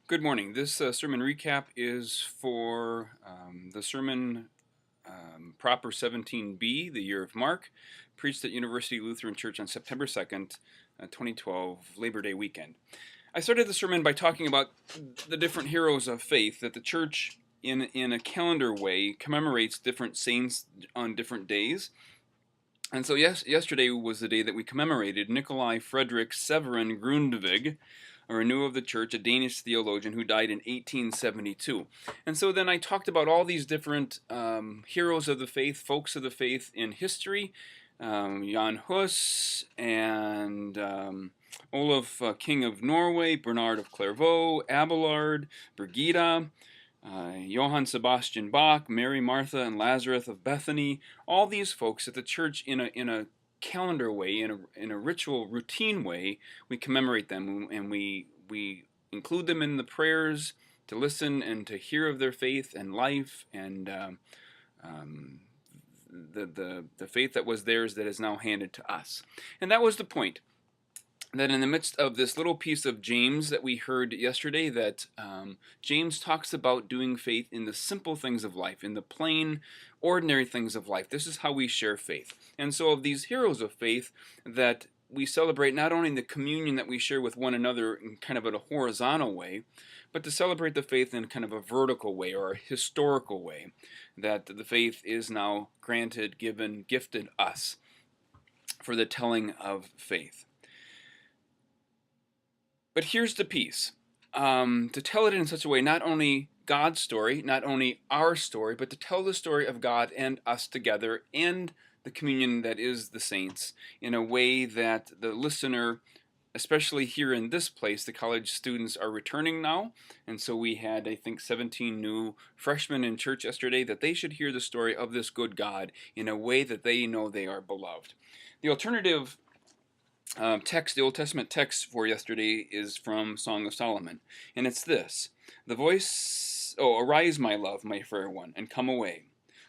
Good morning. This sermon recap is for the sermon Proper 17b, the year of Mark, preached at University Lutheran Church on September 2nd, 2012, Labor Day weekend. I started the sermon by talking about the different heroes of faith that the church, in a calendar way, commemorates different saints on different days. And so yesterday was the day that we commemorated Nikolai Frederick Severin Grundtvig, a renewal of the church, a Danish theologian who died in 1872. And so then I talked about all these different heroes of the faith, folks of the faith in history, Jan Hus and Olaf, King of Norway, Bernard of Clairvaux, Abelard, Brigida, Johann Sebastian Bach, Mary, Martha, and Lazarus of Bethany, all these folks at the church in a calendar way, in a ritual, routine way, we commemorate them and we include them in the prayers to listen and to hear of their faith and life and the faith that was theirs that is now handed to us. And that was the point. That in the midst of this little piece of James that we heard yesterday, that James talks about doing faith in the simple things of life, in the plain, ordinary things of life. This is how we share faith. And so of these heroes of faith that we celebrate not only the communion that we share with one another in kind of a horizontal way, but to celebrate the faith in kind of a vertical way or a historical way, that the faith is now granted, given, gifted us for the telling of faith. But here's the piece. To tell it in such a way, not only God's story, not only our story, but to tell the story of God and us together and the communion that is the saints in a way that the listener, especially here in this place, the college students are returning now. And so we had, I think, 17 new freshmen in church yesterday, that they should hear the story of this good God in a way that they know they are beloved. The alternative text, the Old Testament text for yesterday, is from Song of Solomon, and it's this: the voice, arise, my love, my fair one, and come away.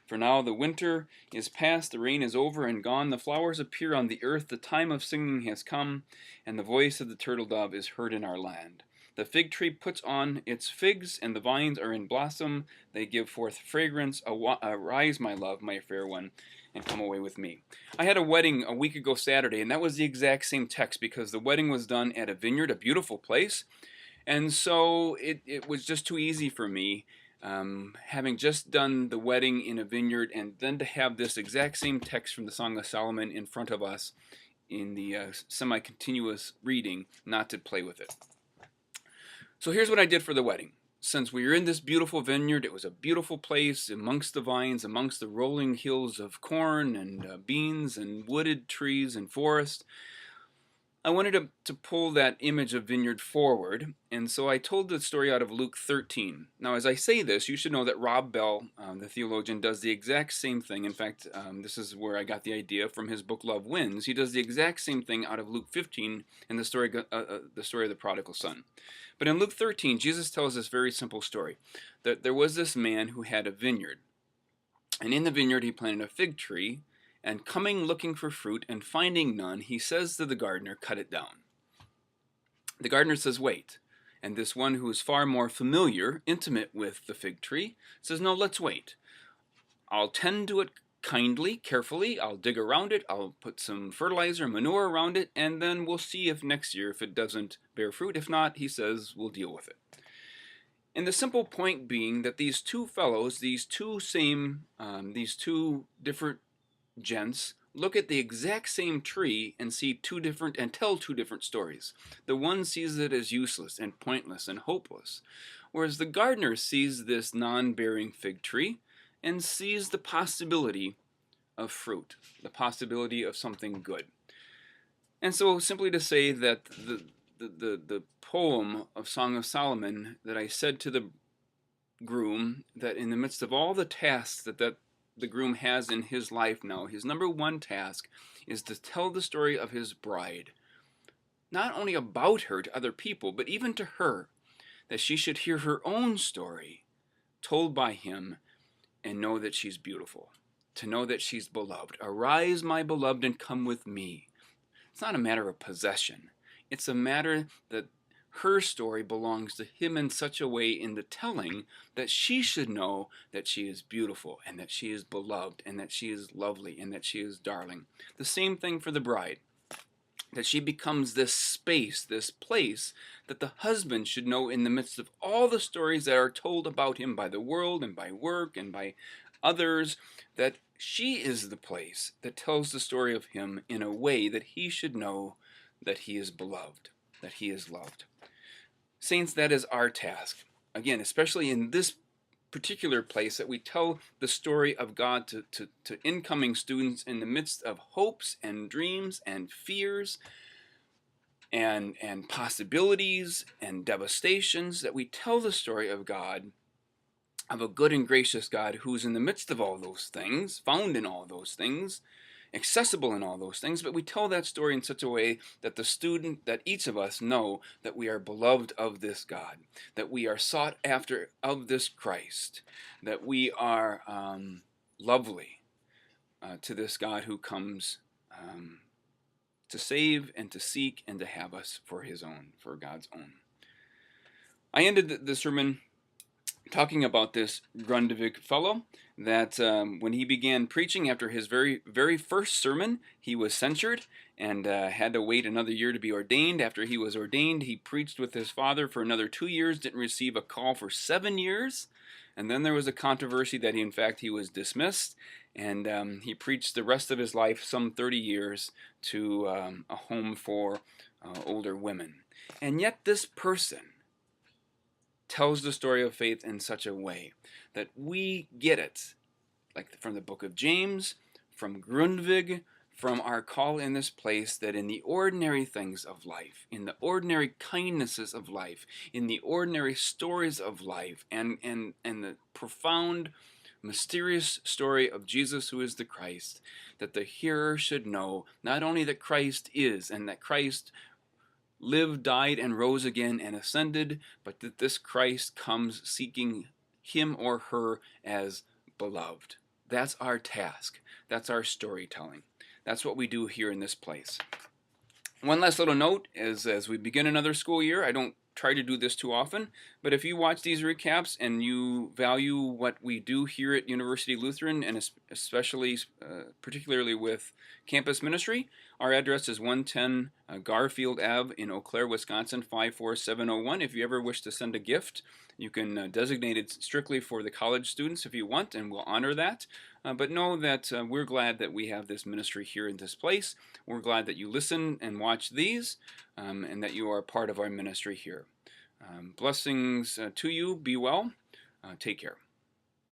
For now the winter is past, the rain is over and gone, the flowers appear on the earth, the time of singing has come, and the voice of the turtle dove is heard in our land. The fig tree puts on its figs, and the vines are in blossom, they give forth fragrance. Arise, my love, my fair one, and come away with me. I had a wedding a week ago Saturday, and that was the exact same text, because the wedding was done at a vineyard, a beautiful place, and so it was just too easy for me, having just done the wedding in a vineyard, and then to have this exact same text from the Song of Solomon in front of us in the semi-continuous reading, not to play with it. So here's what I did for the wedding. Since we were in this beautiful vineyard, it was a beautiful place amongst the vines, amongst the rolling hills of corn and beans and wooded trees and forest. I wanted to pull that image of vineyard forward, and so I told the story out of Luke 13. Now, as I say this, you should know that Rob Bell, the theologian, does the exact same thing. In fact, this is where I got the idea from his book Love Wins. He does the exact same thing out of Luke 15 in the story of the prodigal son. But in Luke 13, Jesus tells this very simple story, that there was this man who had a vineyard, and in the vineyard he planted a fig tree, and coming looking for fruit and finding none, he says to the gardener, cut it down. The gardener says, wait. And this one who is far more familiar, intimate with the fig tree, says, no, let's wait. I'll tend to it kindly, carefully. I'll dig around it. I'll put some fertilizer, manure around it, and then we'll see if next year, if it doesn't bear fruit. If not, he says, we'll deal with it. And the simple point being that these two fellows, these two different gents, look at the exact same tree and tell two different stories. The one sees it as useless and pointless and hopeless, whereas the gardener sees this non-bearing fig tree and sees the possibility of fruit, the possibility of something good. And so, simply to say that the poem of Song of Solomon, that I said to the groom, that in the midst of all the tasks that the groom has in his life now, his number one task is to tell the story of his bride. Not only about her to other people, but even to her, that she should hear her own story told by him and know that she's beautiful, to know that she's beloved. Arise, my beloved, and come with me. It's not a matter of possession. It's a matter that her story belongs to him in such a way in the telling that she should know that she is beautiful and that she is beloved and that she is lovely and that she is darling. The same thing for the bride, that she becomes this space, this place that the husband should know in the midst of all the stories that are told about him by the world and by work and by others, that she is the place that tells the story of him in a way that he should know that he is beloved, that he is loved. Saints, that is our task. Again, especially in this particular place, that we tell the story of God to incoming students in the midst of hopes and dreams and fears and possibilities and devastations, that we tell the story of God, of a good and gracious God who's in the midst of all those things, found in all those things, accessible in all those things, but we tell that story in such a way that the student, that each of us know that we are beloved of this God, that we are sought after of this Christ, that we are lovely to this God who comes to save and to seek and to have us for his own, for God's own. I ended the sermon talking about this Grundtvig fellow, that when he began preaching after his very first sermon, he was censured and had to wait another year to be ordained. After he was ordained, he preached with his father for another 2 years, didn't receive a call for 7 years, and then there was a controversy that he was dismissed, and he preached the rest of his life, some 30 years, to a home for older women. And yet this person tells the story of faith in such a way that we get it, like from the book of James, from Grundtvig, from our call in this place, that in the ordinary things of life, in the ordinary kindnesses of life, in the ordinary stories of life, and the profound, mysterious story of Jesus who is the Christ, that the hearer should know not only that Christ is, and that Christ lived, died, and rose again and ascended, but that this Christ comes seeking him or her as beloved. That's our task. That's our storytelling. That's what we do here in this place. One last little note is, as we begin another school year, I don't try to do this too often, but if you watch these recaps and you value what we do here at University Lutheran, and especially, particularly with campus ministry, our address is 110 Garfield Ave in Eau Claire, Wisconsin, 54701. If you ever wish to send a gift, you can designate it strictly for the college students if you want, and we'll honor that. But know that we're glad that we have this ministry here in this place. We're glad that you listen and watch these, and that you are part of our ministry here. Blessings to you. Be well. Take care.